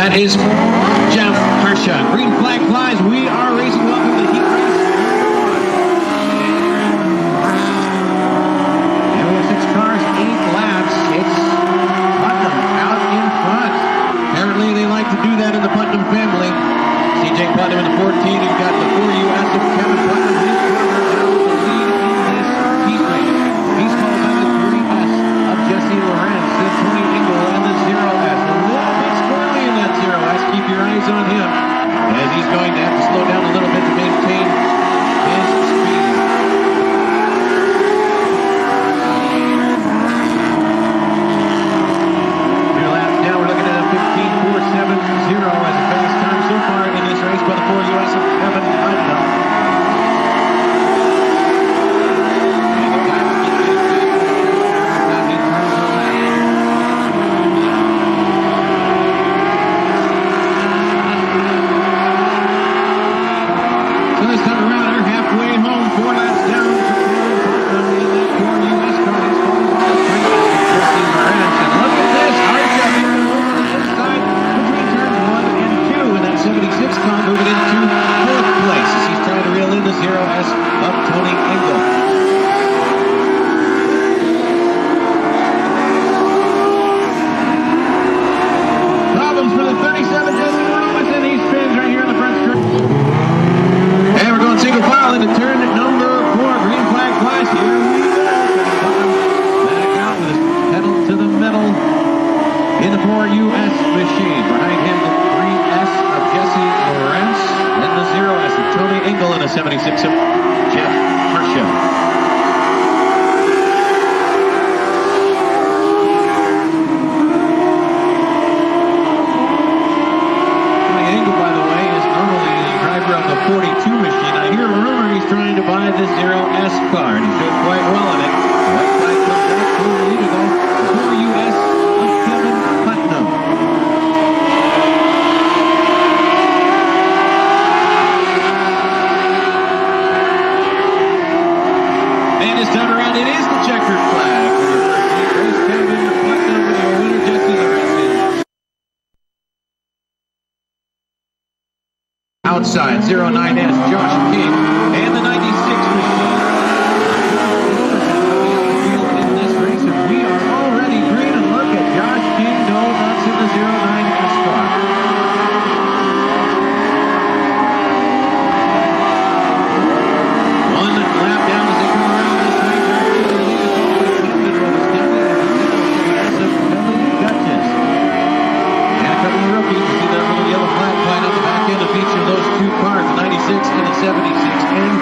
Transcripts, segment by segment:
That is Jeff Harsha. Green flag flies. We are racing. Welcome to the heat race. And we have 6 cars, 8 laps. It's Putnam out in front. Apparently they like to do that in the Putnam family. CJ Putnam in the 14. You've got the 4US of Kevin Putnam. His brother now the lead in this heat race. He's followed by the 3S of Jesse Lorenz, the 20 Engel, and the 0S. A little bit squirrely in that 0S. Keep your eyes on him, as he's going to have to slow down a little bit to maintain his speed. New lap down, we're looking at a 15.470 as a fast time so far in this race by the 4US of Kevin Putnam. Moving into 4th place as he's trying to reel in the 0S of Tony Engel. Problems for the 37 Justin Lewis, and he spins right here in the front straight. And we're going single file into turn number 4. Green flag flies. Here we go. Back out with his pedal to the metal in the 4US machine. Behind him, the 3S of Jesse Lorenz, and the 0S of Tony Engel, and a 76 of Jeff Harsha. Tony Engel, by the way, is normally the driver of the 42 machine. I hear a rumor he's trying to buy the 0S car, and he showed quite well in it. Right side comes back to the lead ago. The 4US of Kevin Putnam. And this time around, it is the checkered flag for your first heat race. Kevin Putnam with your winner, Jesse Lorenz. Outside, 09S, Josh King, and the 96 machine. In this race, and we are already green, and look at Josh King, no, that's in the 09S car. One lap down as they come around this race. The lead is owned by Camden Rose County, and the 0S of Duchess. And a couple of rookies. You see that little yellow flag flying on the back end to feature those 2 cars, the 96 and the 76. And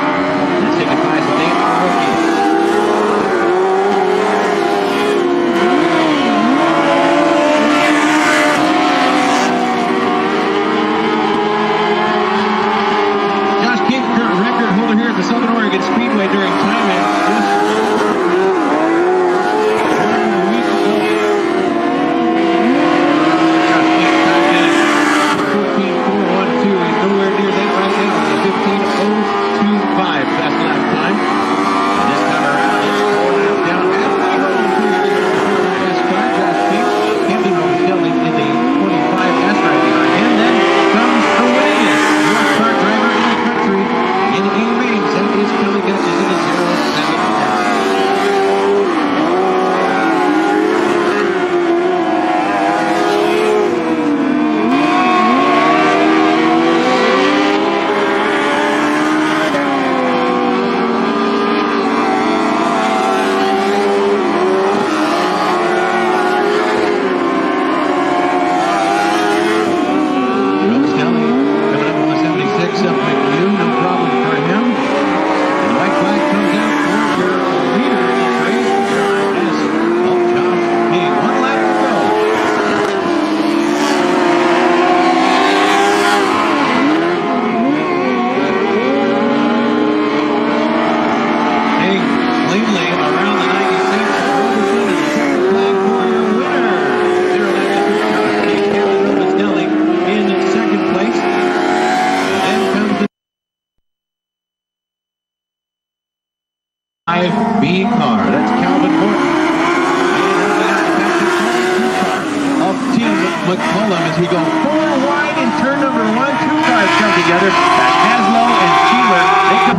together. Maslow and Sheeler, they come.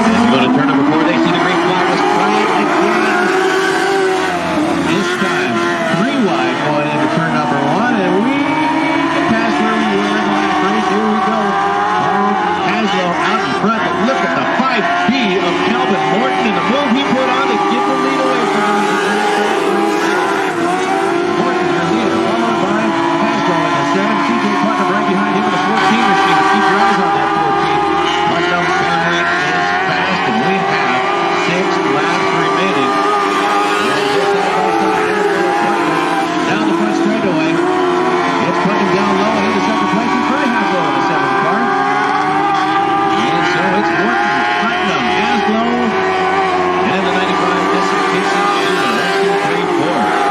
And we go to turn number 4. They see the green flag was flying again. This time, 3 wide going into turn number 1, and we pass where we were in the last race. Here we go. Maslow out in front, but look at the 5B of Calvin Morton and the move he put on to get the lead away from him. Morton, your leader, followed by Maslow in the 7. CJ Putnam right behind him in the 14 machine. Keep your eyes on that 14. Putnam family is fast, and we have 6 laps remaining. Down the front straightaway. It's Putnam down low into second place. He's pretty half low in the 7th car. And so it's Morton, Putnam, Maslow, and the 95 Ascs Casey Sheeler. 1, 2, 3, 4.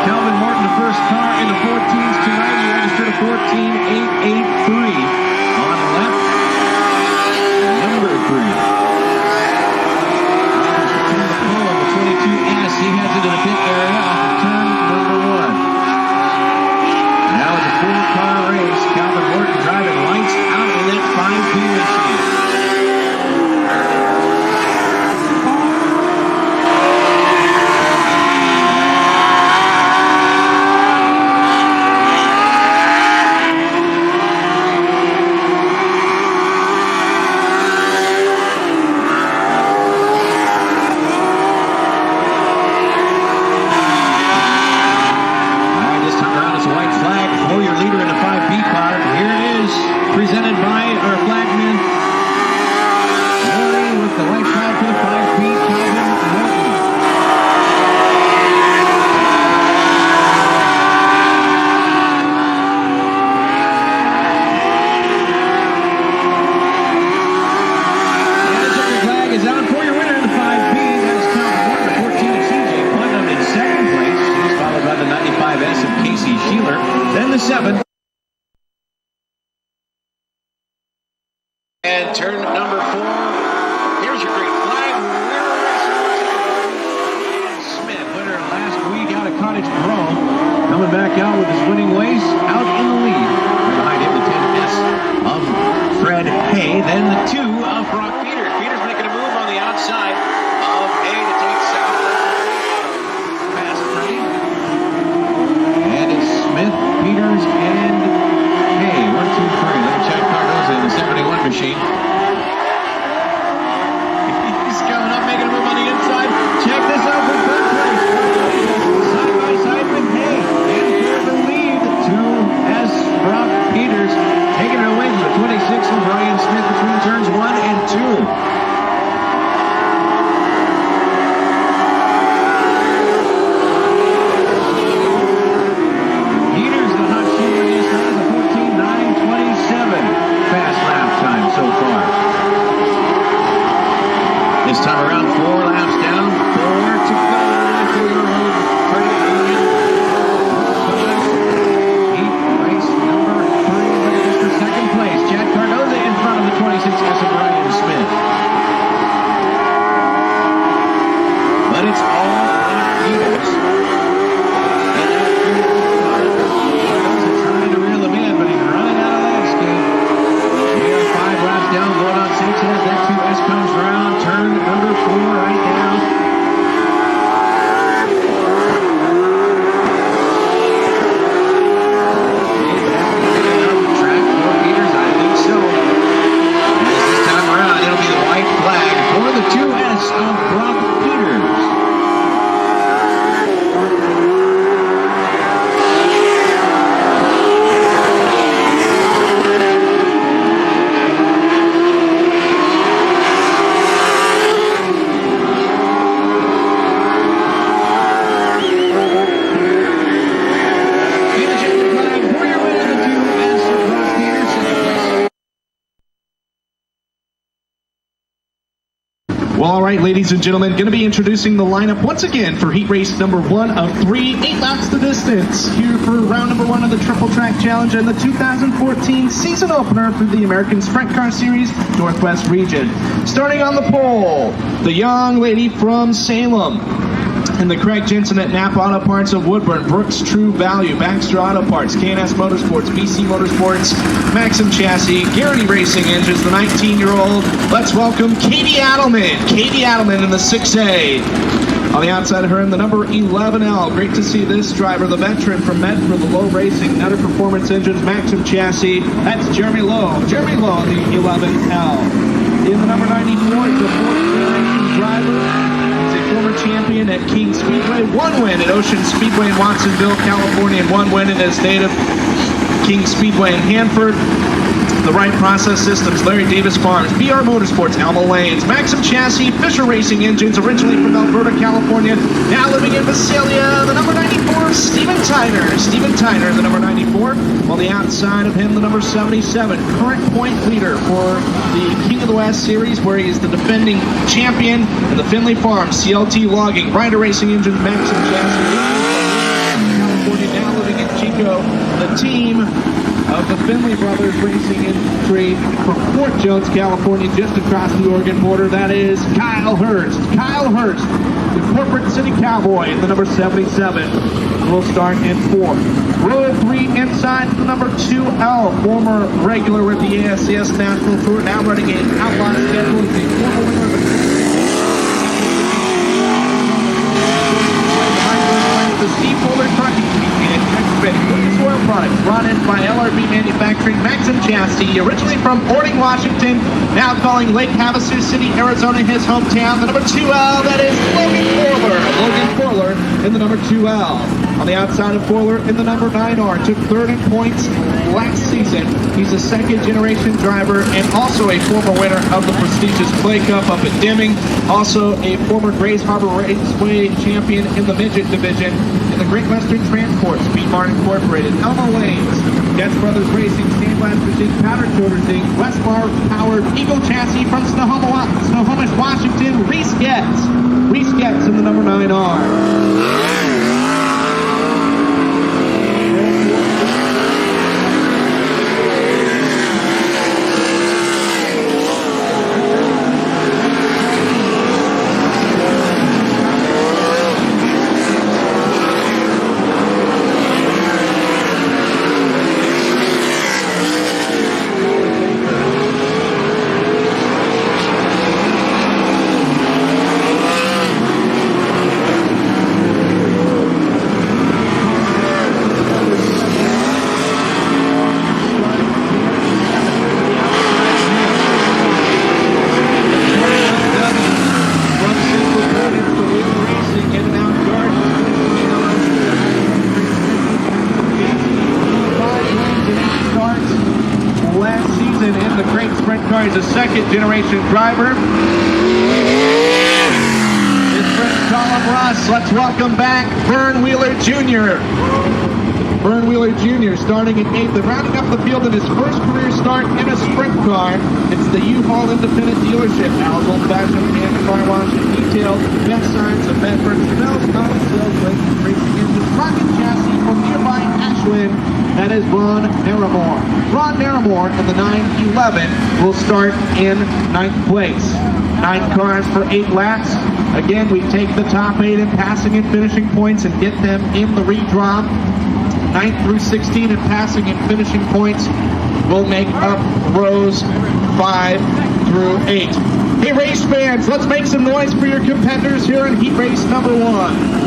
Calvin Morton, the first car in the 14s tonight. He registered a 14.883 on lap number 3. He heads into the pit area off of turn number 1. Now it's a 4-car race. Calvin Morton driving lights out in that 5B machine. Presented by our flagman, Murray, with the white flag for the 5B, Calvin Morton. And the checkered flag is out for your winner in the 5B. That is Calvin Morton, 14 CJ Putnam in 2nd place. He's followed by the 95 S of Casey Sheeler. Then the 7. And turn number 4. Here's your green flag. Smith, winner last week out of Cottage Grove, coming back out with his winning ways, out in the lead. Behind him, the 10S of Fred Hay. Then the 2 of Brock Peters. Peters making a move on the outside of Hay to take south. Fast Freddy. And it's Smith, Peters, and Hay. 1, 2, 3. Little Chad Cardoza in the 71 machine. He's coming up, making a move on the inside. Check this out for third place. Side by side with Hay. And for the lead, 2S Brock Peters. Taking it away from the 26 of Ryan Smith between turns 1 and 2. This time around, 4 laps down, 4 to go for your road. Heat race number 3, registered for 2nd place. Chad Cardoza in front of the 26 S of Ryan Smith. But it's all Peters. Cardoza trying to reel him in, but he's running out of landscape. We are 5 laps down, going on 6 as that 2S comes around. Turn number 4 right now. Track for Peters, I think so. And this time around, it'll be the white flag for the 2S of Brock Peters. Well, all right, ladies and gentlemen, going to be introducing the lineup once again for heat race number 1 of 3, 8 laps the distance, here for round number 1 of the Triple Track Challenge and the 2014 season opener for the American Sprint Car Series Northwest region. Starting on the pole, the young lady from Salem, And the Craig Jensen at Napa Auto Parts of Woodburn, Brooks True Value, Baxter Auto Parts, K&S Motorsports, BC Motorsports, Maxim Chassis, Garrity Racing Engines, the 19-year-old. Let's welcome Katie Adelman. Katie Adelman in the 6A. On the outside of her in the number 11L. Great to see this driver, the veteran from Medford, the Low Racing, Nutter Performance Engines, Maxim Chassis. That's Jeremy Lowe. Jeremy Lowe, the 11L. In the number 94 is the fourth generation driver. Former champion at King Speedway, one win at Ocean Speedway in Watsonville, California, and one win in his native King Speedway in Hanford. The Right Process Systems, Larry Davis Farms, BR Motorsports, Alma Lanes, Maxim Chassis, Fisher Racing Engines, originally from Alberta, California, now living in Visalia, the number 94, Steven Tyner. Steven Tyner, the number 94. On the outside of him, the number 77, current point leader for the King of the West Series, where he is the defending champion in the Finley Farms, CLT Logging, Ryder Racing Engines, Maxim Chassis, California, now living in Chico, the team of the Finley Brothers Racing Industry from Fort Jones, California, just across the Oregon border. That is Kyle Hurst. Kyle Hurst, the Corporate City Cowboy, in the number 77. Will start in 4th. Row 3 inside the number 2L, former regular with the Ascs National Tour, now running an outlaw schedule. He's a former winner of the Steve Fuller Trucking and Lucas Oil Products, brought in by LRB Manufacturing, Maxim Chassis, originally from Ording, Washington, now calling Lake Havasu City, Arizona, his hometown. The number 2L, that is Logan Forler. Logan Forler in the number 2L. On the outside of Forler in the number 9R, took 3rd in points last season. He's a second-generation driver and also a former winner of the prestigious Clay Cup up at Deming. Also a former Grays Harbor Raceway champion in the midget division in the Great Western Transport, Speed Mart Incorporated, Elma Lanes, Getz Brothers Racing, Sandblasters Inc., Powder Coaters Inc., Westbar Powered, Eagle Chassis from Snohomish, Washington, Reese Getz. Reese Getz in the number 9R. In the Great Sprint Car, he's a second-generation driver. His friend Colin Ross. Let's welcome back Vern Wheeler Jr. Vern Wheeler Jr. starting in 8th and rounding up the field in his first career start in a sprint car. It's the U-Haul Independent Dealership. Al's old-fashioned hand car wash and detail. Best signs of Medford. Smells, common sales, racing engines, rocket chassis from nearby Ashland. That is Ron Naramore. Ron Naramore in the 911 will start in 9th place. 9 cars for 8 laps. Again, we take the top 8 in passing and finishing points and get them in the redraw. 9th through 16 in passing and finishing points will make up rows 5 through 8. Hey, race fans, let's make some noise for your competitors here in heat race number 1.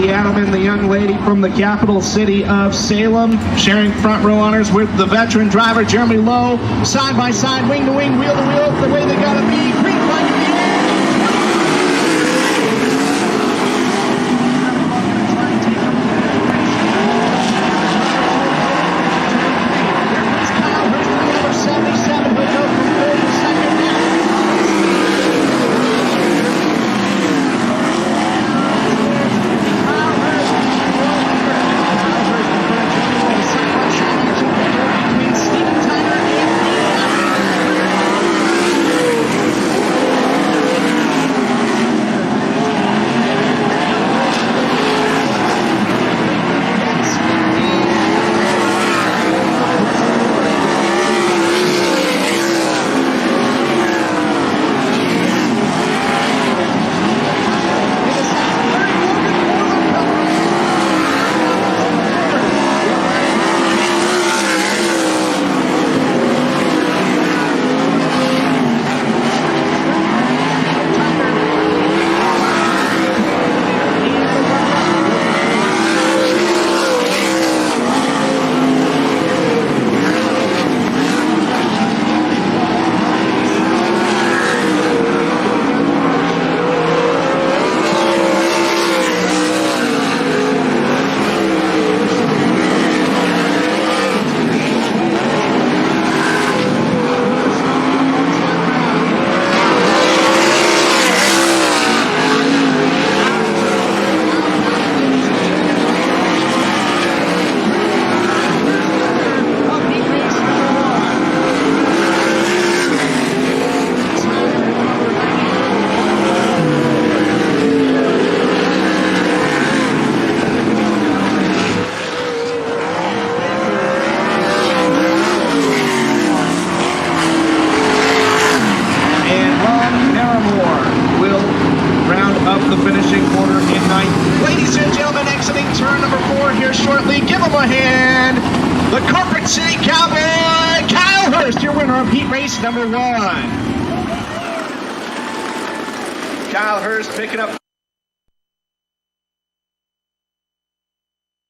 Adelman, the young lady from the capital city of Salem, sharing front row honors with the veteran driver Jeremy Lowe, side by side, wing to wing, wheel to wheel, the way they gotta be. Green flag in the air. Number 77 will go from 3rd to 2nd. of the finishing order in ninth. Ladies and gentlemen, exiting turn number 4 here shortly. Give him a hand. The Corporate City Cowboy, Kyle Hurst, your winner of heat race number 1. Kyle Hurst picking up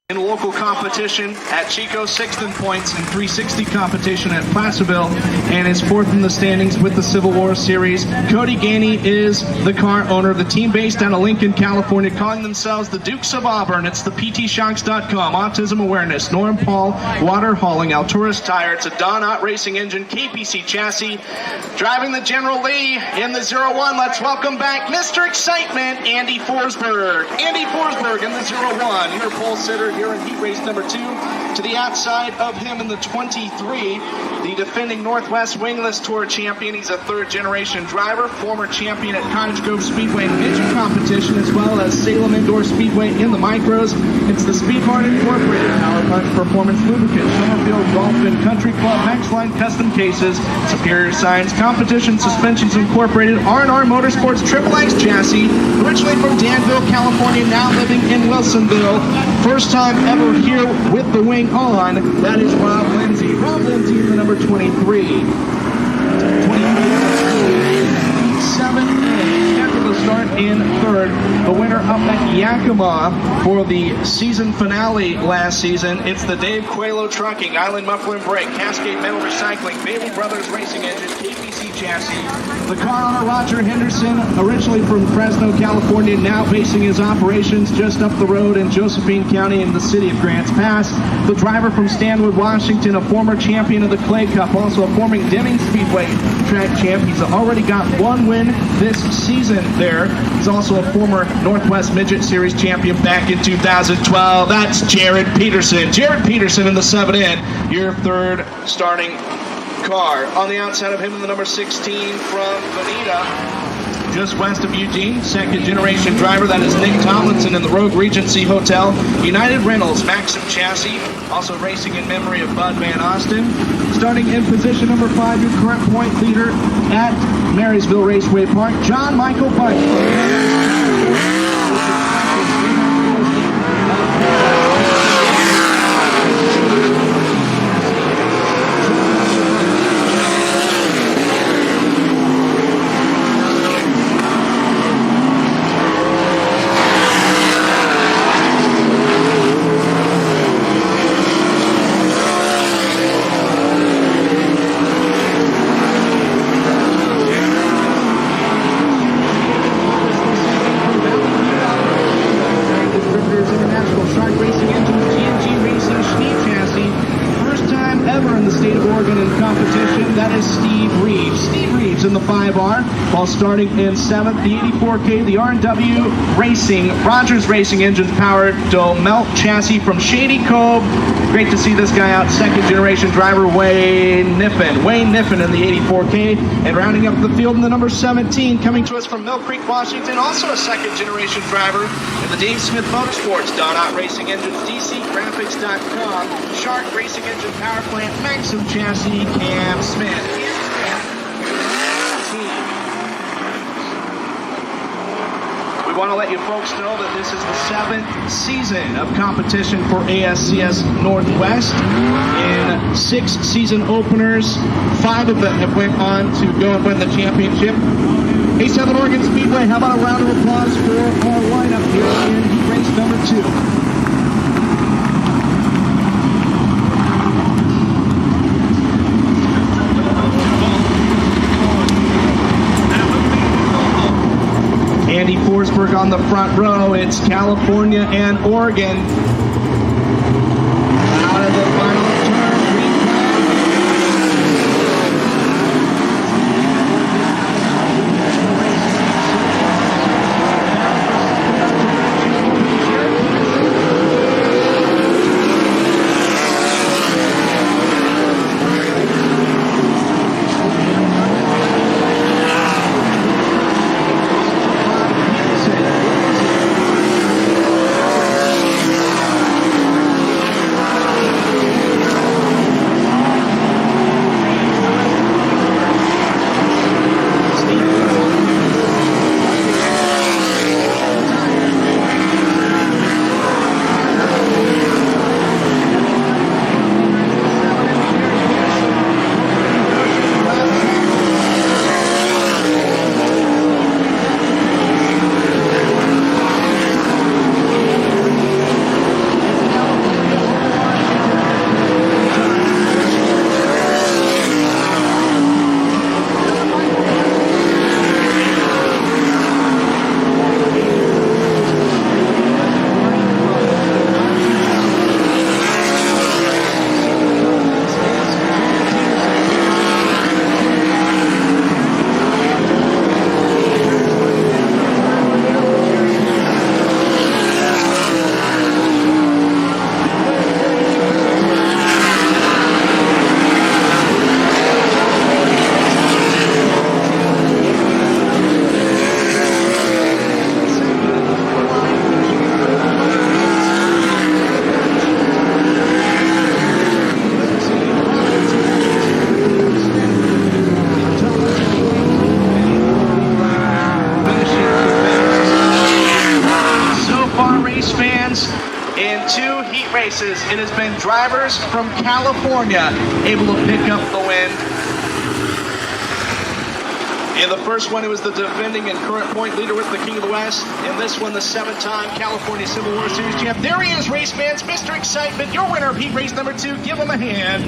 in local competition at Chico, 6th in points, and 360 competition at Placerville, and is 4th in the standings with the Civil War Series. Cody Ganey is the car owner of the team based out of Lincoln, California, calling themselves the Dukes of Auburn. It's the PTShocks.com, Autism Awareness, Norm Paul, Water Hauling, Alturas Tire. It's a Donut Racing Engine, KPC chassis. Driving the General Lee in the 01. Let's welcome back Mr. Excitement, Andy Forsberg. Andy Forsberg in the 01, your pole sitter here in heat race number 2. To the outside of him in the 23, the defending Northwest Wingless Tour champion. He's a third-generation driver, former champion at Cottage Grove Speedway midget competition, as well as Salem Indoor Speedway in the micros. It's the Speedmart Incorporated, Power Punch Performance Lubricant, Summerfield Golf and Country Club, Maxline Custom Cases, Superior Science, Competition Suspensions Incorporated, R&R Motorsports Triple X Chassis, originally from Danville, California, now living in Wilsonville. First time ever here with the wing on. That is Rob Lindsay. Rob Lindsay is the number 23. 7 scheduled to start in 3rd. The winner up at Yakima for the season finale last season. It's the Dave Coelho Trucking, Island Muffler and Brake, Cascade Metal Recycling, Bailey Brothers Racing Engine, KPC chassis. The car owner Roger Henderson, originally from Fresno, California, now basing his operations just up the road in Josephine County in the city of Grants Pass. The driver from Stanwood, Washington, a former champion of the Clay Cup, also a former Deming Speedway track champ. He's already got 1 win this season there. He's also a former Northwest Midget Series champion back in 2012. That's Jared Peterson. Jared Peterson in the 7N, your 3rd starting car. On the outside of him in the number 16 from Bonita, just west of Eugene, 2nd-generation driver. That is Nick Tomlinson in the Rogue Regency Hotel. United Rentals, Maxim chassis, also racing in memory of Bud Van Austin. Starting in position number 5, your current point leader at Marysville Raceway Park, John Michael Bunch. In the 5R, while starting in 7th, the 84K, the R&W Racing, Rogers Racing Engines powered Domelt chassis from Shady Cove. Great to see this guy out, 2nd-generation driver Wayne Niffen in the 84K, and rounding up the field in the number 17, coming to us from Mill Creek, Washington, also a 2nd-generation driver in the Dave Smith Motorsports, Donut Racing Engines, DCGraphics.com, Shark Racing Engine Power Plant, Maxim chassis, Cam Smith. We want to let you folks know that this is the 7th season of competition for ASCS Northwest. In 6 season openers, 5 of them have went on to go and win the championship. Hey, Southern Oregon Speedway, how about a round of applause for our lineup here in heat race number 2. Andy Forsberg on the front row. It's California and Oregon. Out of the final turn, green races, it has been drivers from California able to pick up the win. In the first one, it was the defending and current point leader with the King of the West. In this one, the 7-time California Civil War Series champ. There he is, race fans, Mr. Excitement, your winner of heat race number 2. Give him a hand,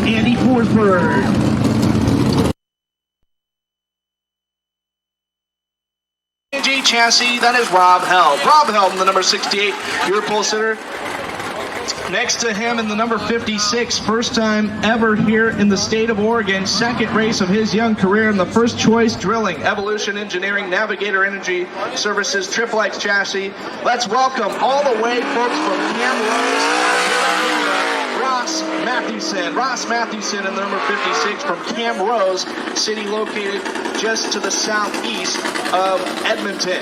Andy Forsberg. Chassis, that is Rob Helm. Rob Helm, the number 68, your pole sitter. Next to him in the number 56, first time ever here in the state of Oregon, second race of his young career in the first choice drilling, Evolution Engineering, Navigator Energy Services, XXX chassis. Let's welcome all the way, folks, from Cam Ross Mathewson in the number 56 from Cam Rose, city located just to the southeast of Edmonton.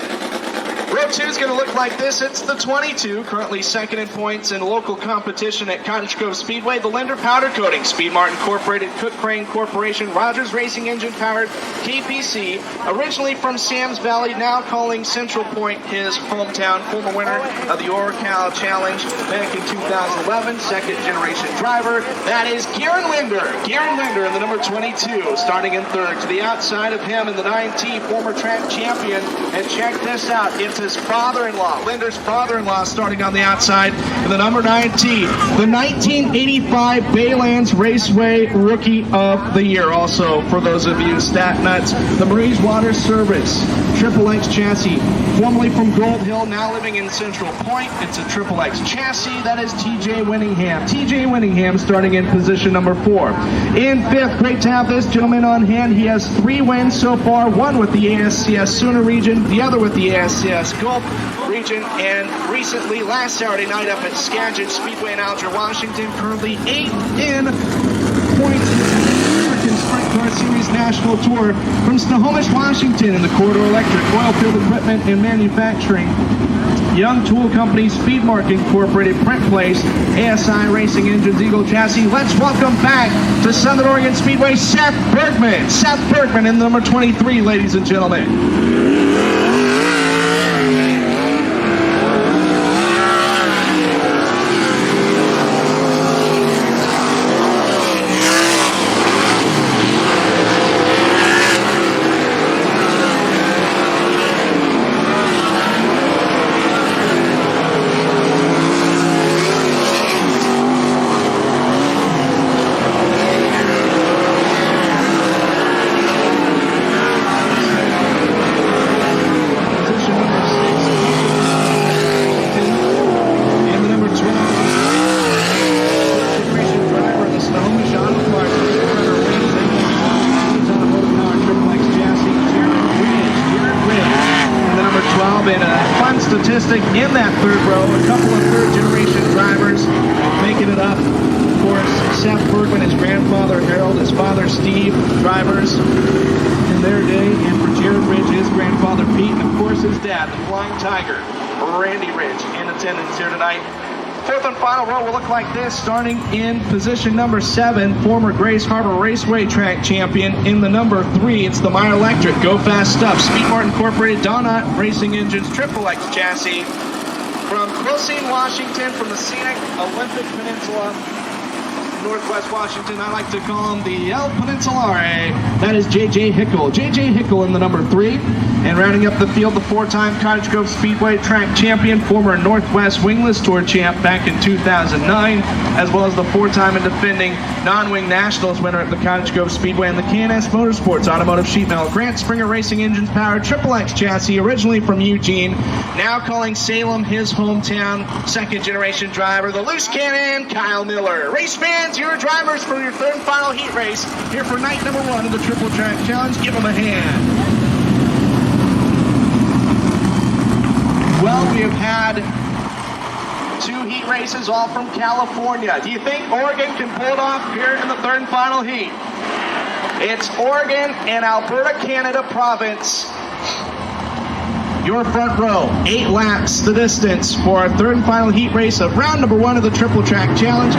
Row 2 is going to look like this. It's the 22, currently second in points in local competition at Cottage Grove Speedway. The Linder Powder Coating, Speed Mart Incorporated, Cook Crane Corporation, Rogers Racing Engine Powered, KPC, originally from Sam's Valley, now calling Central Point his hometown. Former winner of the OrCal Challenge back in 2011, second generation driver. That is Garen Linder. Garen Linder in the number 22, starting in third. To the outside of him in the 9T, former track champion. And check this out, it's his father-in-law, Linder's father-in-law, starting on the outside in the number 9T, the 1985 Baylands Raceway Rookie of the Year. Also, for those of you stat nuts, the Breeze Water Service, XXX chassis, formerly from Gold Hill, now living in Central Point. It's a XXX chassis. That is TJ Winningham. TJ Winningham starting in position number 4. In fifth, great to have this gentleman on hand. He has 3 wins so far, one with the ASCS Sooner region, the other with the ASCS Gulf region, and recently last Saturday night up at Skagit Speedway in Alger, Washington, currently 8th in points in the American Sprint Car Series National Tour from Snohomish, Washington, in the Corridor Electric, Oilfield Equipment and Manufacturing, Young Tool Company, Speed Mart Incorporated, Print Place, ASI Racing Engines, Eagle Chassis. Let's welcome back to Southern Oregon Speedway, Seth Bergman. Seth Bergman in the number 23, ladies and gentlemen. Statistic in that third row, a couple of third-generation drivers making it up. Of course, Seth Bergman, his grandfather Harold, his father Steve, drivers in their day, and for Jared Ridge, his grandfather Pete, and of course his dad, the Flying Tiger, Randy Ridge, in attendance here tonight. Fourth and final row will look like this, starting in position number 7, former Grace Harbor Raceway track champion. In the number 3, it's the Meyer Electric, Go Fast Stuff, Speed Mart Incorporated, Donut Racing Engines, XXX chassis. From Quilcene, Washington, from the scenic Olympic Peninsula, Northwest Washington, I like to call him the El Peninsulare. That is J.J. Hickle. J.J. Hickle in the number 3. And rounding up the field, the 4-time Cottage Grove Speedway track champion, former Northwest Wingless Tour champ back in 2009, as well as the 4-time and defending non-wing nationals winner at the Cottage Grove Speedway and the K&S Motorsports Automotive Sheet Metal. Grant Springer Racing Engines powered XXX chassis, originally from Eugene, now calling Salem his hometown, second-generation driver, the loose cannon, Kyle Miller. Race fans, your drivers for your third and final heat race here for night number 1 of the Triple Track Challenge. Give them a hand. Well, we have had 2 heat races, all from California. Do you think Oregon can pull it off here in the third and final heat? It's Oregon and Alberta, Canada province. Your front row, 8 laps the distance for our third and final heat race of round number 1 of the Triple Track Challenge.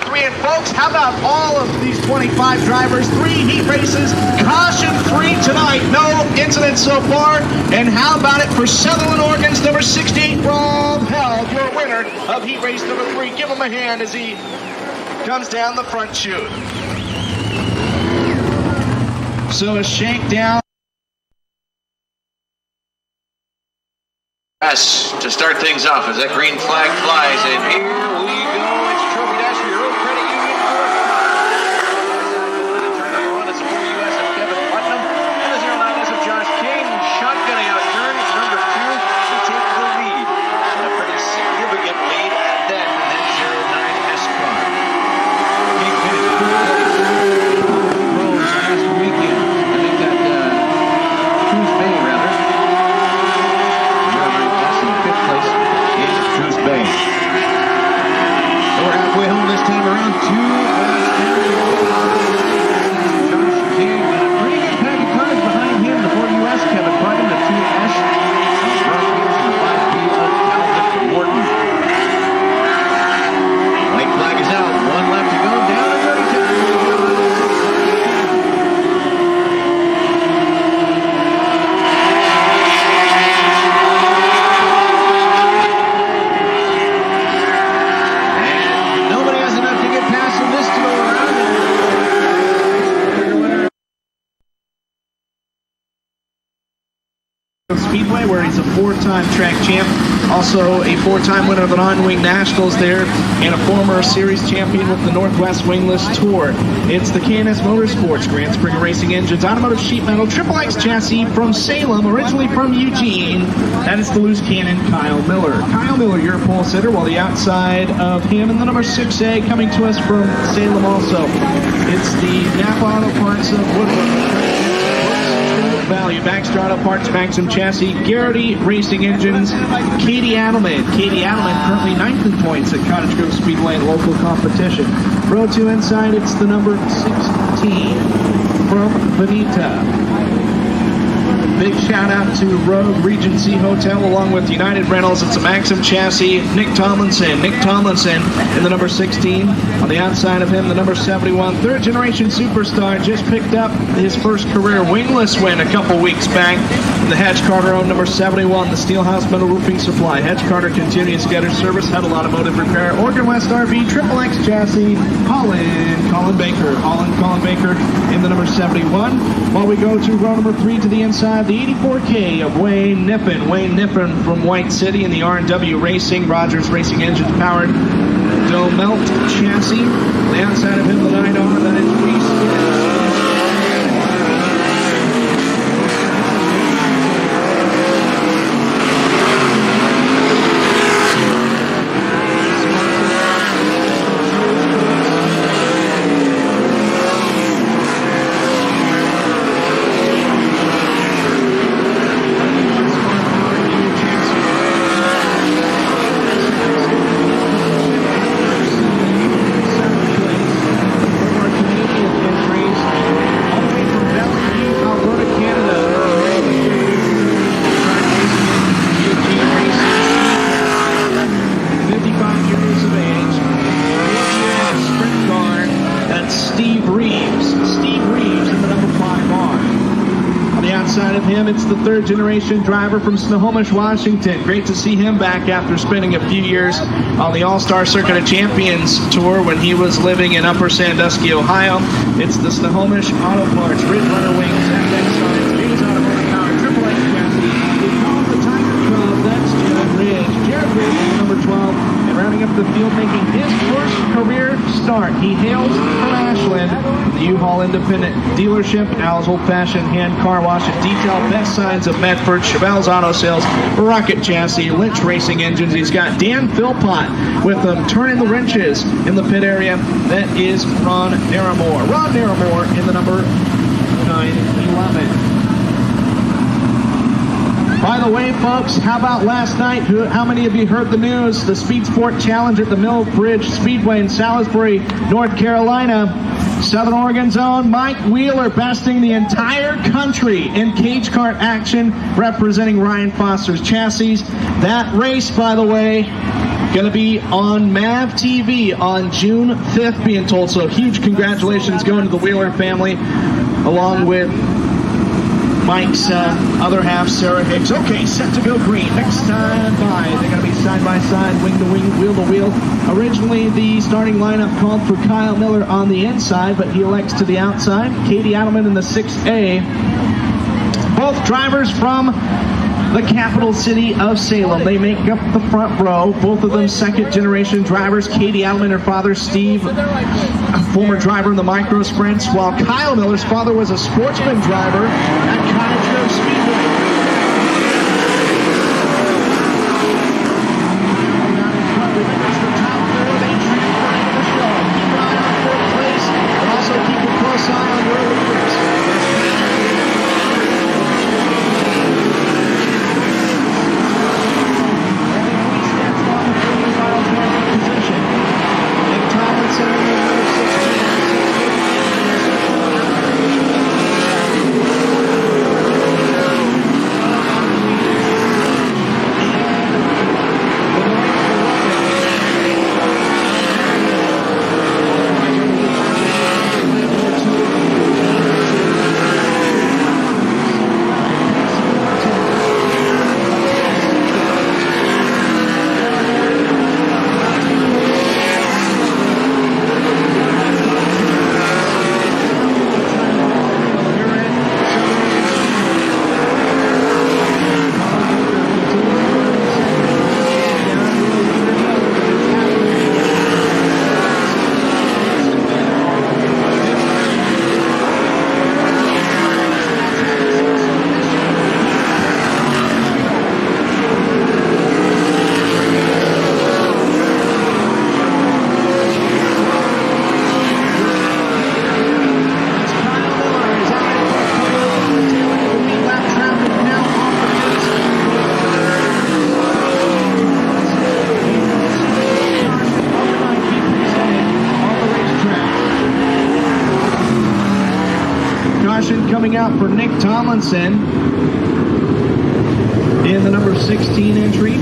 3. And folks, how about all of these 25 drivers? 3 heat races, caution free tonight. No incidents so far. And how about it for Sutherland, Oregon's number 68, Rob Held, your winner of heat race number 3. Give him a hand as he comes down the front chute. So a shakedown. Yes, to start things off as that green flag flies, and here we go. It's Trophy Dash for your own credit union. Turn number 1 is the 4US of Kevin Putnam, and the 09 is of Josh King. Shotgunning out turn number 2 to take the lead. And a pretty significant lead at that. And then 09 Esquire. King finished 4th place. Rose last weekend. I think that Tuesday, rather. Bay. So we're halfway home this time around. 2 Josh King and a pretty good pack of cars behind him. The 4US Kevin Putnam, the 2S Ross Peters, and the 5B of Calvin Morton. White flag is out. 1 left to go. Down to 32. Speedway, where he's a 4-time track champ, also a 4-time winner of the non-wing nationals there, and a former series champion with the Northwest Wingless Tour. It's the K&S Motorsports Grand Springer Racing Engines automotive sheet metal Triple X chassis from Salem, originally from Eugene. That is the loose cannon Kyle Miller. Kyle Miller, your pole sitter, while the outside of him and the number 6A coming to us from Salem also. It's the Napa Auto Parts of Woodward. Value, Baxter Auto Parts, Maxim Chassis, Garrity Racing Engines, Katie Adelman. Katie Adelman currently 9th in points at Cottage Grove Speedway in local competition. Row 2 inside, it's the number 16 from Benita. Big shout out to Rogue Regency Hotel along with United Rentals. It's a Maxim Chassis, Nick Tomlinson. Nick Tomlinson in the number 16. On the outside of him, the number 71. 3rd generation superstar, just picked up his first career wingless win a couple weeks back. The Hedge Carter owned number 71, the Steelhouse Metal Roofing Supply. Hedge Carter Continuous Gutter Service, Huddle Automotive Repair, Oregon West RV, Triple X Chassis, Colin Baker. Colin Baker in the number 71. While we go to row number 3 to the inside, the 84K of Wayne Niffen. Wayne Niffen from White City in the R&W Racing, Rogers Racing Engines powered Domelt chassis. On the outside of him, the 9R, that is Reese. It's the 3rd generation driver from Snohomish, Washington. Great to see him back after spending a few years on the All-Star Circuit of Champions tour when he was living in Upper Sandusky, Ohio. It's the Snohomish Auto Parts, Ridge Runner Wings, FX Signs, James Automotive Power, Triple X Chassis. We call the Tiger Club. That's Jared Ridge. Jared Ridge, number 12, and rounding up the field, making his first career start. He hails from Ashland, the U-Haul Independent Dealership, Al's Old Fashioned Hand Car Wash and Detail, Best Signs of Medford, Chevelle's Auto Sales, Rocket Chassis, Lynch Racing Engines. He's got Dan Philpott with them turning the wrenches in the pit area. That is Ron Naramore. Ron Naramore in the number 911. By the way, folks, how about last night? How many of you heard the news? The Speed Sport Challenge at the Mill Bridge Speedway in Salisbury, North Carolina. Southern Oregon's own Mike Wheeler besting the entire country in cage kart action, representing Ryan Foster's chassis. That race, by the way, Going to be on MAV TV on June 5th, being told. So huge congratulations going to the Wheeler family, along with Mike's other half, Sarah Hicks. Okay, set to go green. Next time by. They're going to be side by side, wing to wing, wheel to wheel. Originally, the starting lineup called for Kyle Miller on the inside, but he elects to the outside. Katie Adelman in the 6A. Both drivers from the capital city of Salem. They make up the front row. Both of them second-generation drivers. Katie Adelman, her father, Steve, a former driver in the micro sprints, while Kyle Miller's father was a sportsman driver at Cottage Grove Speedway. Coming out for Nick Tomlinson in the number 16 entry.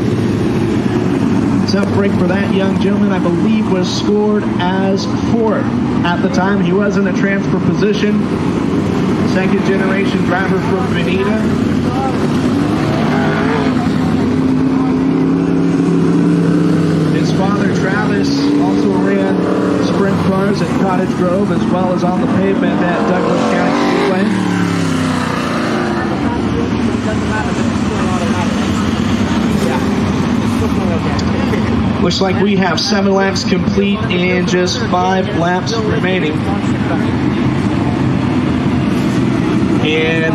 Self-break for that young gentleman, I believe, was scored as fourth at the time. He was in a transfer position. Second generation driver from Veneta. His father, Travis, also ran sprint cars at Cottage Grove as well as on the pavement at Douglas County Speedway. Looks like we have 7 laps complete and just 5 laps remaining. And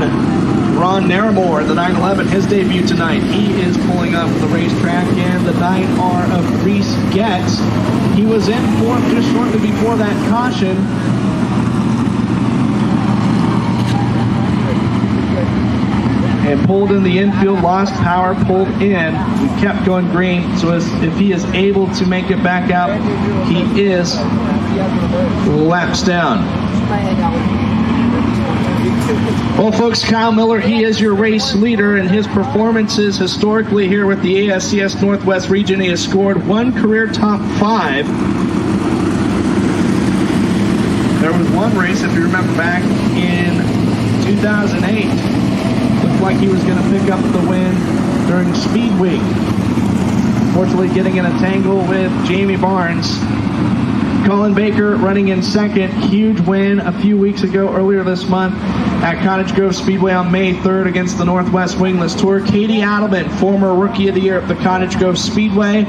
Ron Naramore, the 911, his debut tonight. He is pulling up the racetrack, and the 9R of Reese Getz. He was in fourth just shortly before that caution. And pulled in the infield, lost power, pulled in. We kept going green, so if he is able to make it back out, he is laps down. Well, folks, Kyle Miller, he is your race leader, and his performances historically here with the ASCS Northwest region, he has scored 1 career top 5. There was one race, if you remember back in 2008, like he was going to pick up the win during Speedway. Fortunately, getting in a tangle with Jamie Barnes. Colin Baker running in second. Huge win a few weeks ago, earlier this month, at Cottage Grove Speedway on May 3rd against the Northwest Wingless Tour. Katie Adelman, former Rookie of the Year at the Cottage Grove Speedway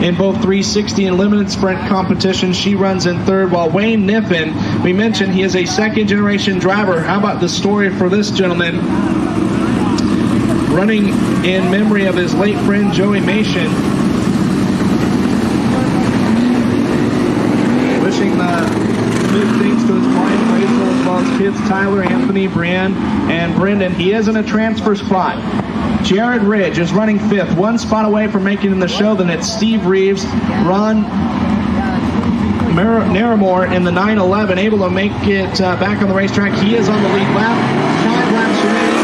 in both 360 and limited sprint competitions. She runs in third, while Wayne Niffen, we mentioned he is a second-generation driver. How about the story for this gentleman? Running in memory of his late friend Joey Mason. Wishing the good things to his wife Rachel, as well as kids Tyler, Anthony, Brienne, and Brendan. He is in a transfer spot. Jared Ridge is running 5th, 1 spot away from making the show. Then it's Steve Reeves, Ron Naramore in the 911, able to make it back on the racetrack. He is on the lead lap. 5 laps remaining.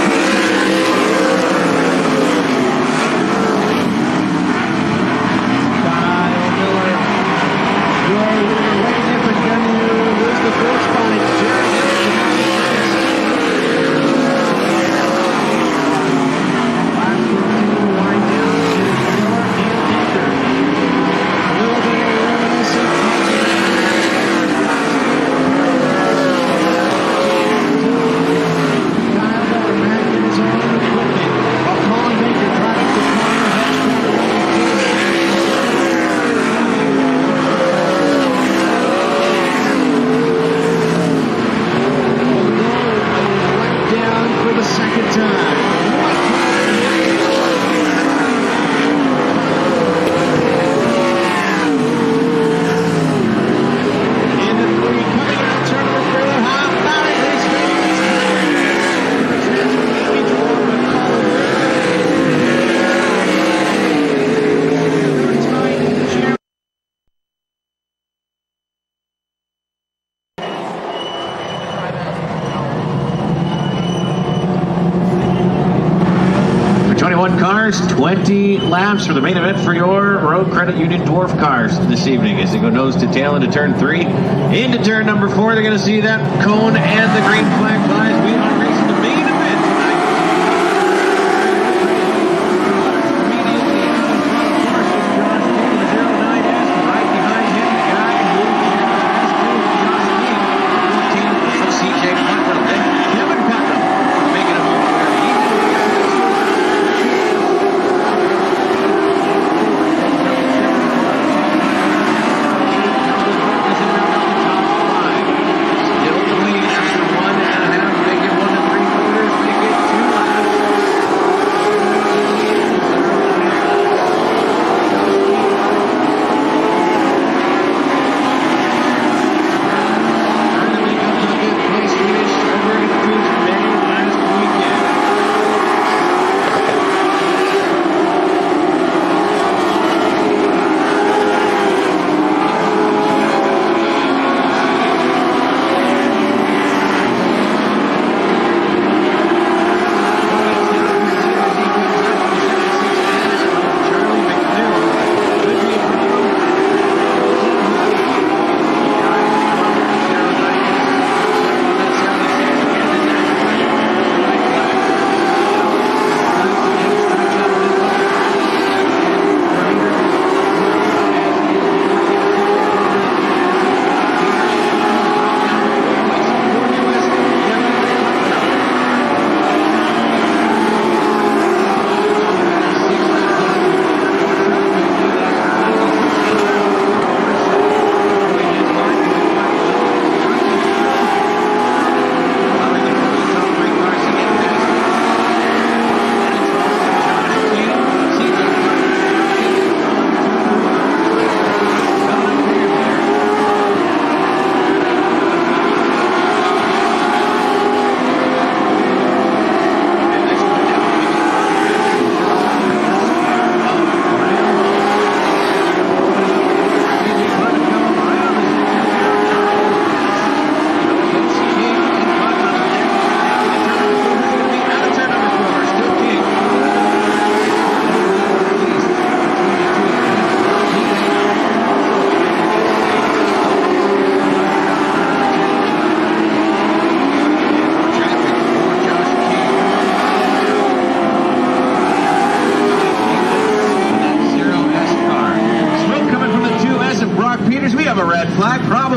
cars, 20 laps for the main event for your Road Credit Union Dwarf cars this evening as they go nose to tail into turn 3. Into turn number 4, they're going to see that cone and the green flag flies. We are racing the main event tonight. Immediately in front, of course, is Josh King in the 09S. Right behind him, the guy who Josh King, 14 of CJ Putnam. Then Kevin Putnam making a move where he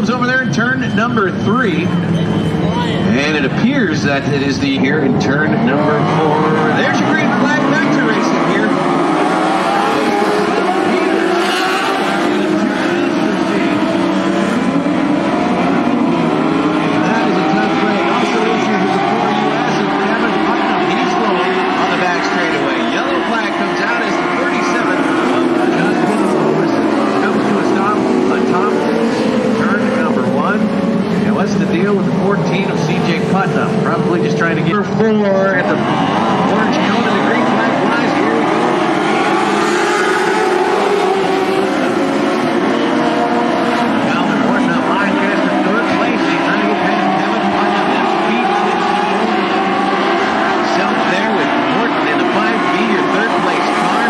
over there in turn number 3. And it appears that it is the here in turn number 4. There's your green flag back to racing here. That is a tough break. Also issues with the 4US and Kevin Putnam. He's going on the back straightaway. Yellow flag comes out as the 37 of Justin Lewis comes to a stop on top. Turn number 1. And what's the deal with the 14 of CJ Putnam? Probably just trying to get her 4 at the orange cone and the green flag flies. Here we go. Calvin Morton up line fast for third place. He's trying to get past Kevin Putnam. That speeds himself there with Morton in the 5B, your third place car.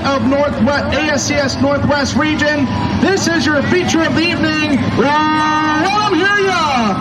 of ASCS Northwest Region. This is your feature of the evening. Let 'em hear ya!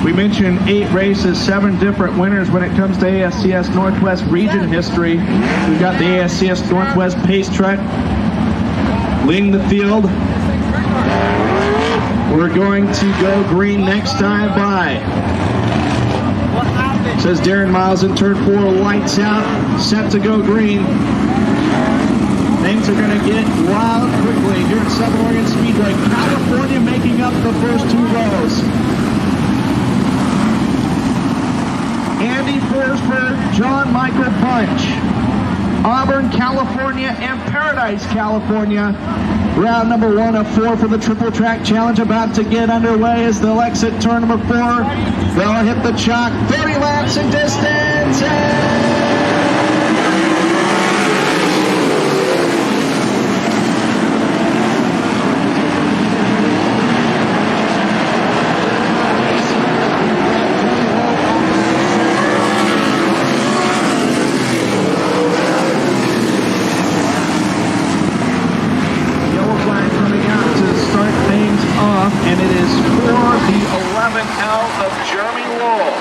We mentioned 8 races, 7 different winners when it comes to ASCS Northwest Region history. We've got the ASCS Northwest Pace Truck leading the field. We're going to go green next time by. Says Darren Miles in turn 4, lights out, set to go green. Things are going to get wild quickly here at Southern Oregon Speedway. California making up the first 2 rows. Andy Forsberg, John Michael Punch, Auburn, California, and Paradise, California. Round number 1 of 4 for the Triple Track Challenge about to get underway as they'll exit turn number 4. They'll hit the chalk, 30 laps in distance. And it is for the 11th out of Jeremy Lowell.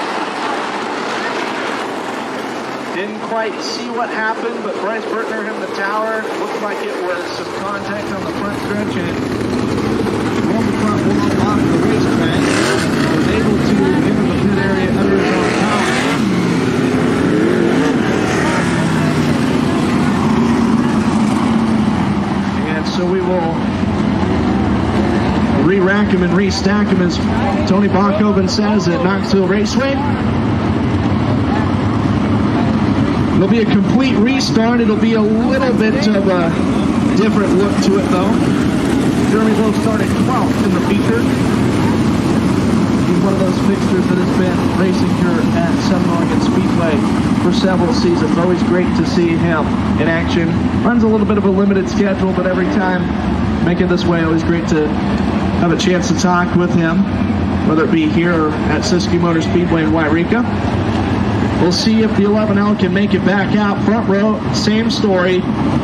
Didn't quite see what happened, but Bryce Bertner hit the tower. Looked like it was some contact on the front stretch, and rolled the front wall off the racetrack. Was able to enter the pit area under his own power. And so we will re-rack him and restack him, as Tony Bachhoven says at Knoxville Raceway. It'll be a complete restart. It'll be a little bit of a different look to it, though. Jeremy Lowe started 12th in the feature. He's one of those fixtures that has been racing here at Southern Oregon Speedway for several seasons. Always great to see him in action. Runs a little bit of a limited schedule, but every time making this way, always great to have a chance to talk with him, whether it be here or at Siskiyou Motor Speedway in Wairika. We'll see if the 11L can make it back out. Front row, same story.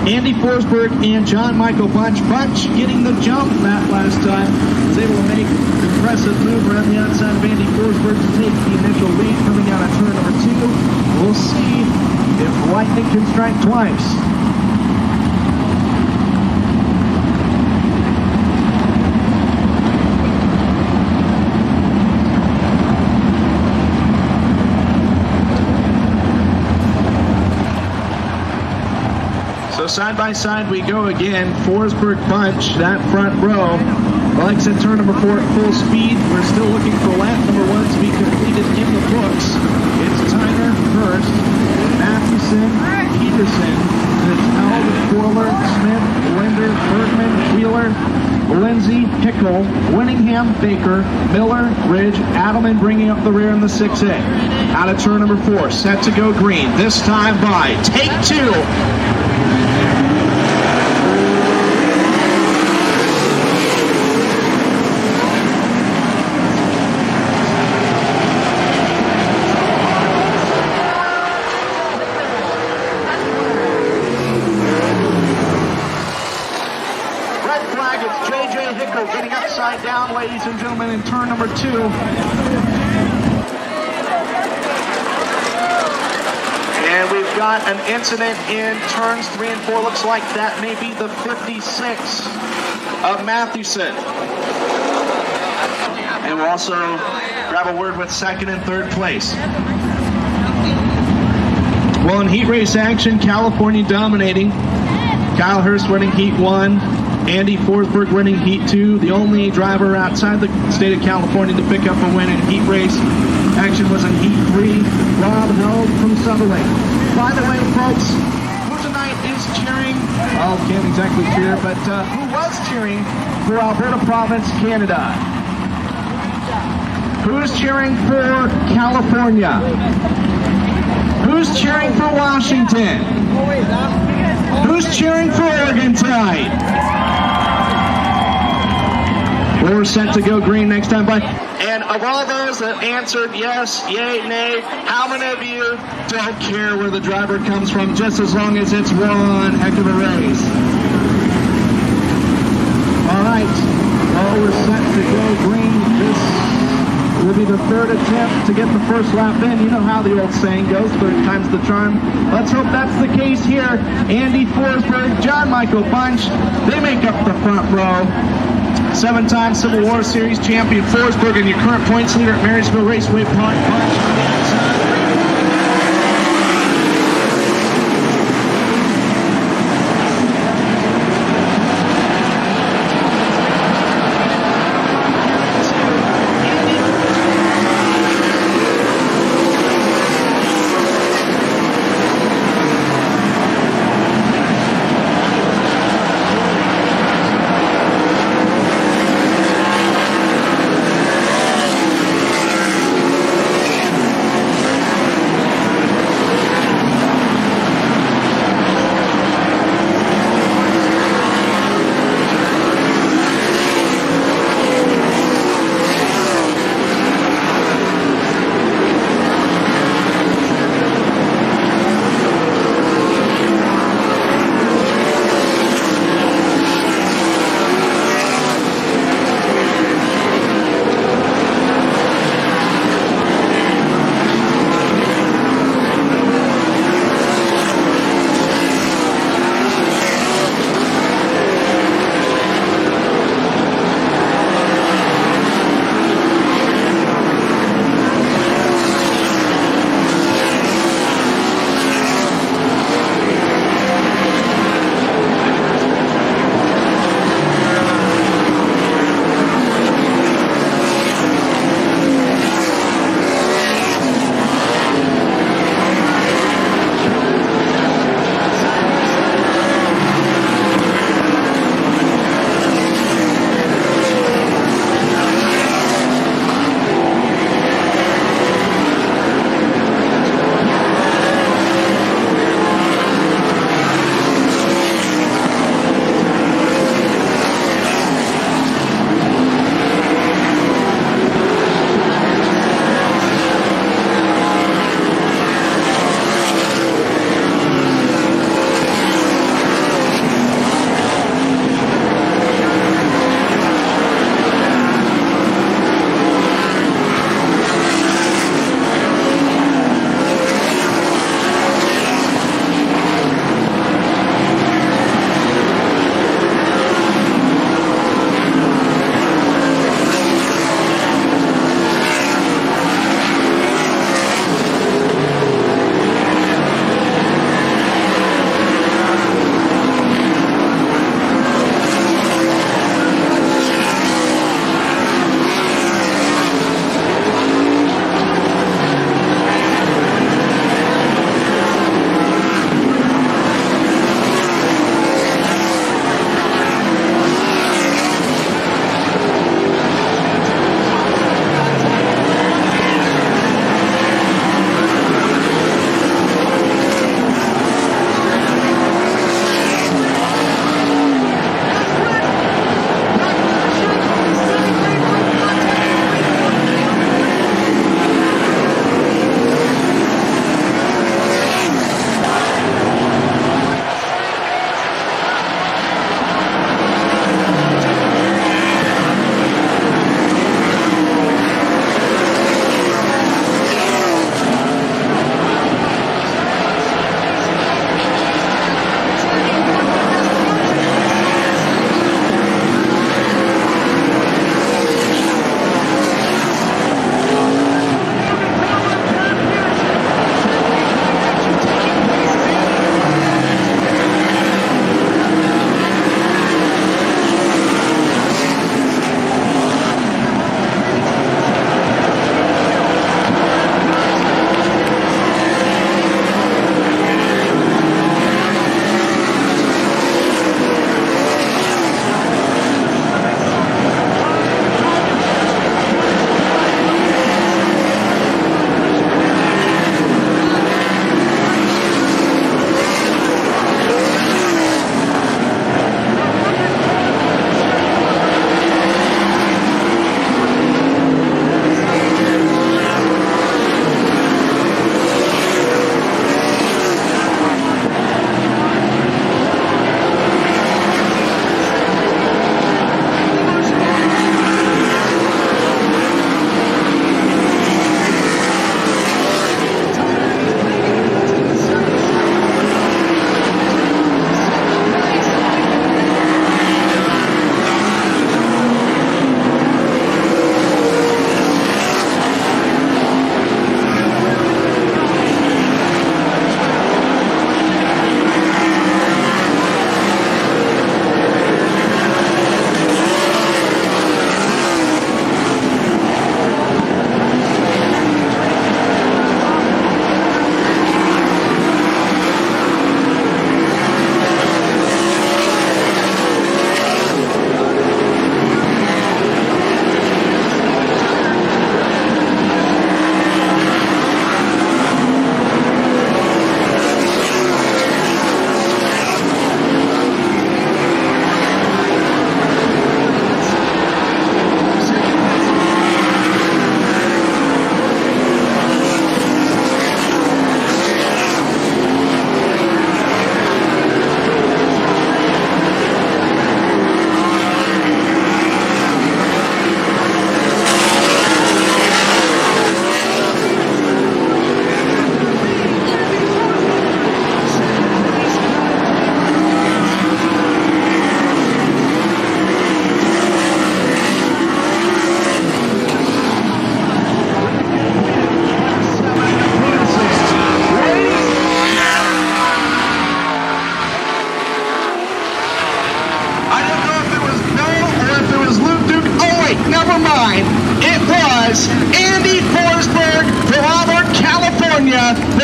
Andy Forsberg and John Michael Punch. Punch getting the jump that last time. Was able to make an impressive move around the outside of Andy Forsberg to take the initial lead coming out of turn number 2. We'll see if lightning can strike twice. So side by side we go again. Forsberg Punch, that front row. Alex at turn number 4 at full speed. We're still looking for lap number 1 to be completed in the books. It's Tyner first, Matheson, Peterson, it's Alvin, Forler, Smith, Linder, Bergman, Wheeler, Lindsay, Pickle, Winningham, Baker, Miller, Ridge, Adelman bringing up the rear in the 6A. Out of turn number 4, set to go green. This time by Take 2. Getting upside down, ladies and gentlemen, in turn number 2. And we've got an incident in turns 3 and 4. Looks like that may be the 56 of Matheson. And we'll also grab a word with second and third place. Well, in heat race action, California dominating. Kyle Hurst winning heat 1. Andy Forsberg winning heat 2. The only driver outside the state of California to pick up a win in heat race action was in heat 3. Rob Held from Sutherland. By the way, folks, who tonight is cheering? Well, can't exactly cheer, but who was cheering for Alberta Province, Canada? Who's cheering for California? Who's cheering for Washington? Who's cheering for Oregon tonight? We're set to go green next time, but and of all those that answered yes, yay, nay, how many of you don't care where the driver comes from, just as long as it's one heck of a race? All right, well, we're set to go green. This will be the third attempt to get the first lap in. You know how the old saying goes, third time's the charm. Let's hope that's the case here. Andy Forsberg, John Michael Bunch, they make up the front row. 7-time Civil War Series champion Forsberg and your current points leader at Marysville Raceway Bunch.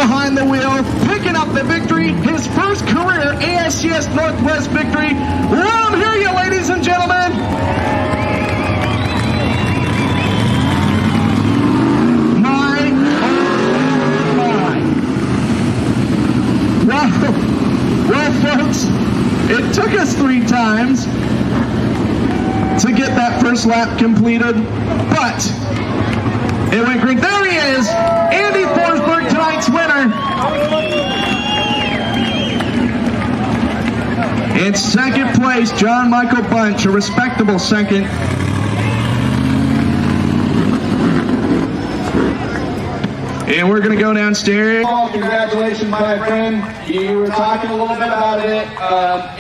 behind the wheel, picking up the victory, his first career ASCS Northwest victory. Let him hear you, ladies and gentlemen. My. Well, folks, it took us 3 times to get that first lap completed, but it went great. There he is, Andy Forsberg, tonight's winner. In second place, John Michael Bunch, a respectable second. And we're going to go downstairs. Congratulations, my friend. You were talking a little bit about it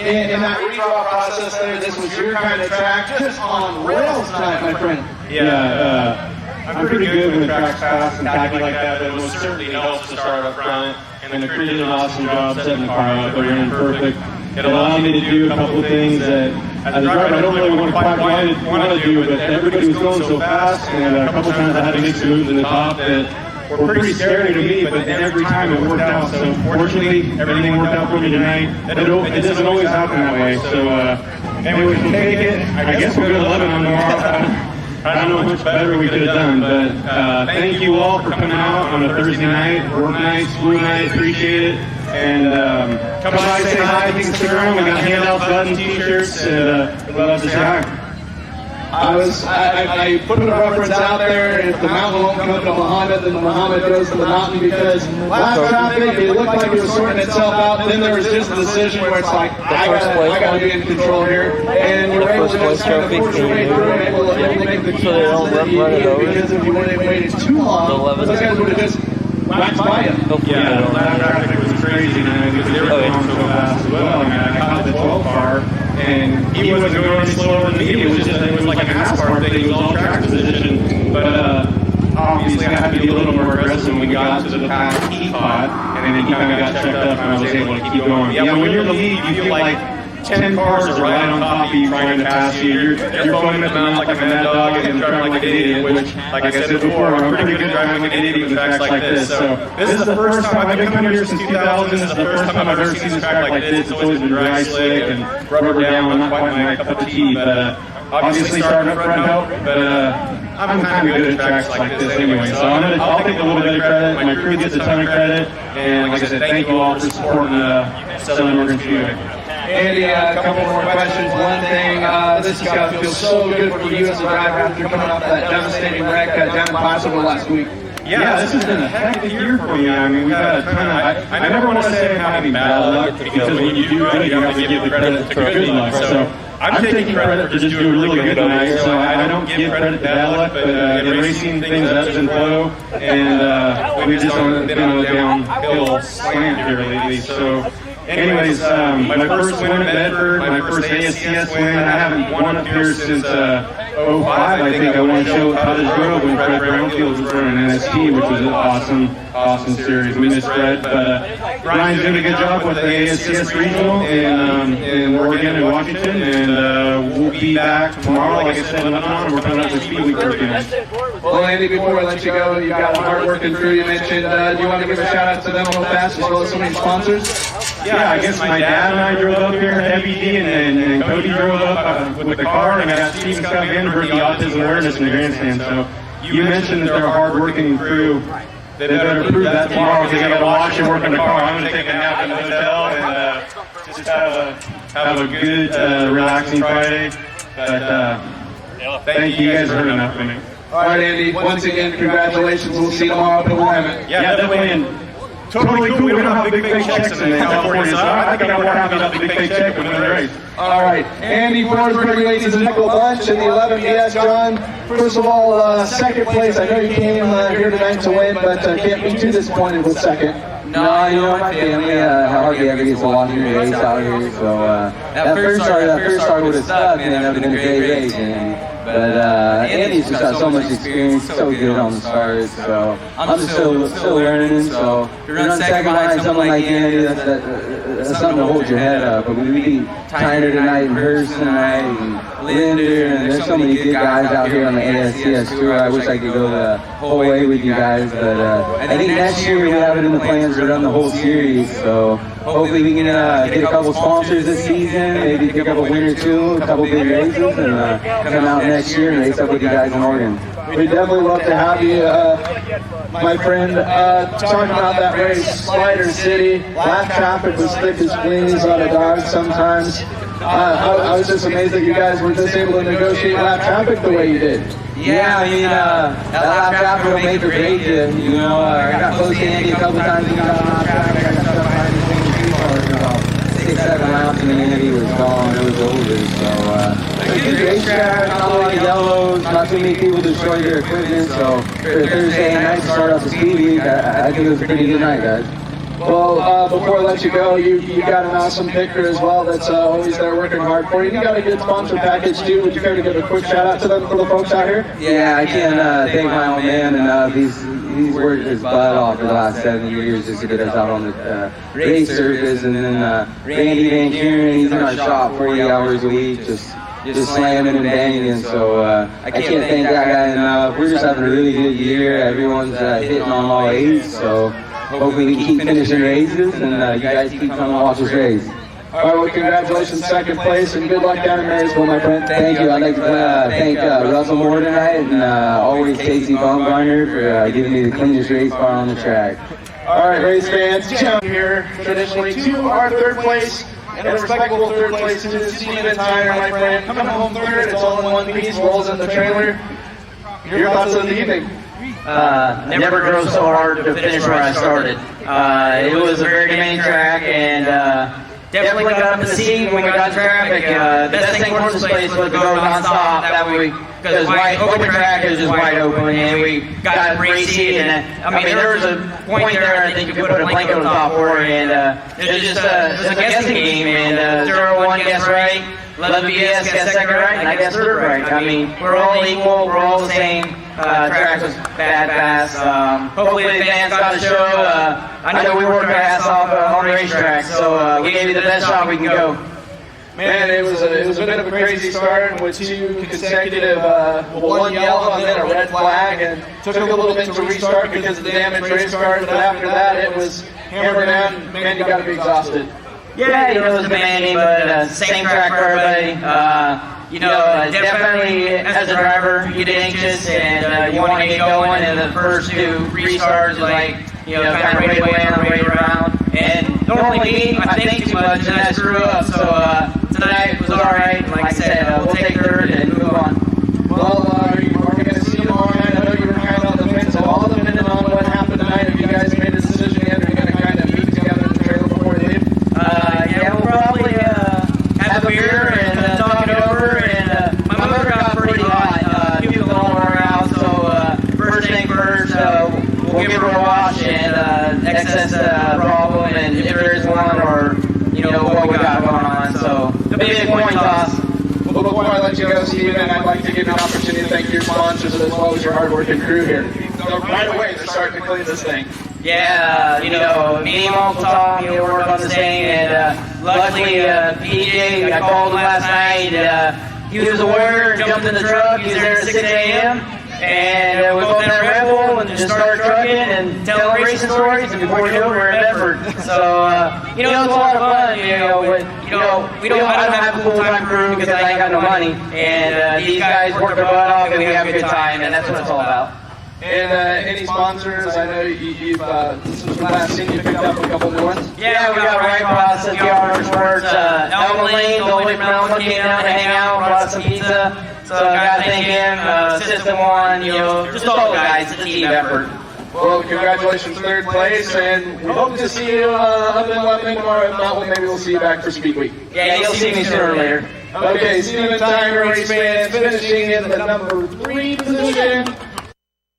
in that redraw process there. This was your kind of track, just on rails tonight, my friend. Yeah, I'm pretty good when the track's fast and tacky like that, but it most certainly helps to start up front. And the crew did an awesome job setting the car up. They're running perfect. It allowed me to do a couple of things that, as a driver, I don't really want to do, but everybody was going so fast, and a couple times I had to make some moves in the top that were pretty scary to me, but then every time it worked out. So fortunately, everything worked out for me tonight. It doesn't always happen that way. So anyway, we can take it. I guess we'll go to 11 on tomorrow. I don't know how much better we could have done, but thank you all for coming out on a Thursday night, work night, school night. Appreciate it. And come by, say hi. If you can stick around, we got handouts, buttons, t-shirts, and we'd love to say hi. I put a reference out there. If the mountain won't come to Muhammad, then Muhammad goes to the mountain, because last traffic, it looked like it was sorting itself out. Then there was just a decision where it's like, I gotta be in control here. And we're able to just kind of force your way through and able to make the key passes that you need, because if you would have waited too long, those guys would have just waxed by you. Yeah, that traffic was crazy, man, because they were going so fast as well. I mean, I caught the 12 car, and he wasn't going any slower than me. It was like a NASCAR thing. It was all track position. But obviously, I had to be a little more aggressive when we got to the past T spot, and then he kind of got checked up, and I was able to keep going. Yeah, when you're in the lead, you feel like 10 cars are right on top of you trying to pass you. You're foaming at the mouth like a mad dog and driving like an idiot, which, like I said before, I'm pretty good driving like an idiot with tracks like this. So this is the first time I've been coming here since 2000. This is the first time I've ever seen this track like this. It's always been dry, slick, and rubber down, not quite my cup of tea, but obviously starting up front helped, but I'm kind of good at tracks like this anyway, so I'll take a little bit of credit. My crew gets a ton of credit, and like I said, thank you all for supporting Southern Oregon Speedway. Andy, a couple more questions. One thing, this has got to feel so good for you as a driver after coming off that devastating wreck down in Possible last week. Yeah, this has been a heck of a year for me. I mean, we've had a ton of, I never want to say I'm having bad luck, because when you do good, you have to give the credit to good luck. So I'm taking credit for just doing really good tonight, so I don't give credit to bad luck, but in racing, things ebbs and flow, and we've just been on a downhill slant here lately. So anyways, my first win at Bedford, my first ASCS win. I haven't won up here since 05, I think. I won a show at Cottage Grove when Fred Brownfield was running NST, which was an awesome series. We missed Fred, but Ryan's doing a good job with the ASCS Regional in Oregon and Washington, and we'll be back tomorrow, like I said, in Lebanon, and we're coming up to Speedway weekend. Well, Andy, before I let you go, you've got a hard-working crew you mentioned. Do you want to give a shout-out to them real fast, as well as some of your sponsors? Yeah, I guess my dad and I drove up here, Heavy D, and Cody drove up with the car, and I got Steve and Scott Vandenberg, the autism awareness in the grandstand. So you mentioned that they're a hard-working crew. They better prove that tomorrow, because they got to watch and work in the car. I'm going to take a nap in the hotel and just have a good, relaxing Friday. But thank you guys for enough for me. All right, Andy, once again, congratulations. We'll see you tomorrow up in Wyoming. Yeah, definitely. And totally cool. We don't have big fake checks in California, so I think I'm more happy about the big fake check when we race. All right, Andy Forsberg, ladies and Michael Bunch in the 11. Yes, John. First of all, second place. I know you came here tonight to win, but can't be too disappointed with second. No, you know, my family hardly ever gets to watch me race out here, so that first start would have stuck, and that would have been a great race, and But Andy's just got so much experience, so good on the stars. So I'm just still learning. So to run second behind someone like Andy, that's something to hold your head up. But we beat Tyner tonight, and Hurst tonight, and Linder, and there's so many good guys out here on the ASCS tour. I wish I could go the whole way with you guys, but I think next year we have it in the plans to run the whole series. So hopefully we can get a couple sponsors this season, maybe pick up a win or two, a couple big races, and come out next year and race up with you guys in Oregon. We'd definitely love to have you, my friend. Talking about that race, Spider City, lap traffic was thick as fleas on a dog sometimes. I was just amazed that you guys were just able to negotiate lap traffic the way you did. Yeah, I mean, that lap traffic will make or break you. You know, I got close to Andy a couple times and got lap traffic. I got stuck behind the same cars for about 6-7 laps, and then Andy was gone. It was over. So, good racetrack, not a lot of yellows, not too many people destroy their equipment. So, for a Thursday night to start off the speed week, I think it was a pretty good night, guys. Well, before I let you go, you got an awesome picker as well that's always there working hard for you. You got a good sponsor package too. Would you care to give a quick shout out to them for the folks out here? Yeah, I can thank my old man, and he's worked his butt off for the last 7 years just to get us out on the race service. And then Randy Van Kuren, he's in our shop 40 hours a week, just slamming and banging. And so I can't thank that guy enough. We're just having a really good year. Everyone's hitting on all eights. So hopefully we can keep finishing races, and you guys keep coming to watch us race. All right, well, congratulations, second place, and good luck down in Marysville, my friend. Thank you. I'd like to thank Russell Moore tonight, and always Casey Baumgartner for giving me the cleanest race car on the track. All right, race fans, here traditionally to our third place, and a respectable third place to Steven Tyner, my friend. Coming home third, it's all in one piece, rolls in the trailer. Your thoughts of the evening? Never drove so hard to finish where I started. It was a very demanding track, and definitely got up to the seat when we got to traffic. The best thing for this place was to go non-stop. That way, because open track is just wide open, and we got racy. And I mean, there was a point there I think you could put a blanket on top for, and it was just a guessing game. And 0-1 guess right, 11 BS guess second right, and I guess third right. I mean, we're all equal, we're all the same. Track was bad, fast. Hopefully the fans got the show. I know we worked our ass off on the racetrack, so we gave you the best shot we can go. Man, it was a bit of a crazy start with two consecutive, one yellow and then a red flag, and took a little bit to restart because of the damaged race cars, but after that it was hammered down. Man, you got to be exhausted. Yeah, it was demanding, but same track for everybody. Definitely as a driver, you get anxious and you want to get going, and the first two restarts, like, kind of right away on the way around. And normally me, I think too much and I screw up, so tonight was alright. Like I said, we'll take third and move on. Well, we're going to see you tomorrow night. I know you were kind of on the fence, so all depending on what happened tonight. Have you guys made a decision yet? Are you going to kind of meet together in the trailer before you leave? Yeah, we'll probably have a beer and talk it over. And my motor got pretty hot. People don't wear out, so first thing first, we'll give her a wash and excess problem, and if there is one, or what we got going on. So it'll be a coin toss. Well, before I let you go, Steven, I'd like to give you an opportunity to thank your sponsors as well as your hard-working crew here. So right away, they're starting to clean this thing. Yeah, me and Uncle Tom, work on this thing, and luckily, PJ, I called him last night, he was aware, jumped in the truck, he was there at 6 a.m., and we both had Red Bull and just started trucking and telling racing stories, and before you know it, we're at Bedford. So, it's a lot of fun, I don't have a full-time crew because I ain't got no money, and these guys work their butt off and we have a good time, and that's what it's all about. And any sponsors? I know you've since the last scene, you picked up a couple new ones. Yeah, we got Right Boss, CR Sports, Elma Lane, the only from Elma came down to hang out, brought some pizza. So I got to thank him, System One, just all the guys, it's a team effort. Well, congratulations, third place, and we hope to see you up in Lebanon tomorrow. If not, maybe we'll see you back for Speed Week. Yeah, you'll see me sooner or later. Okay, Steven Tyner, race fans, finishing in the number 3 position.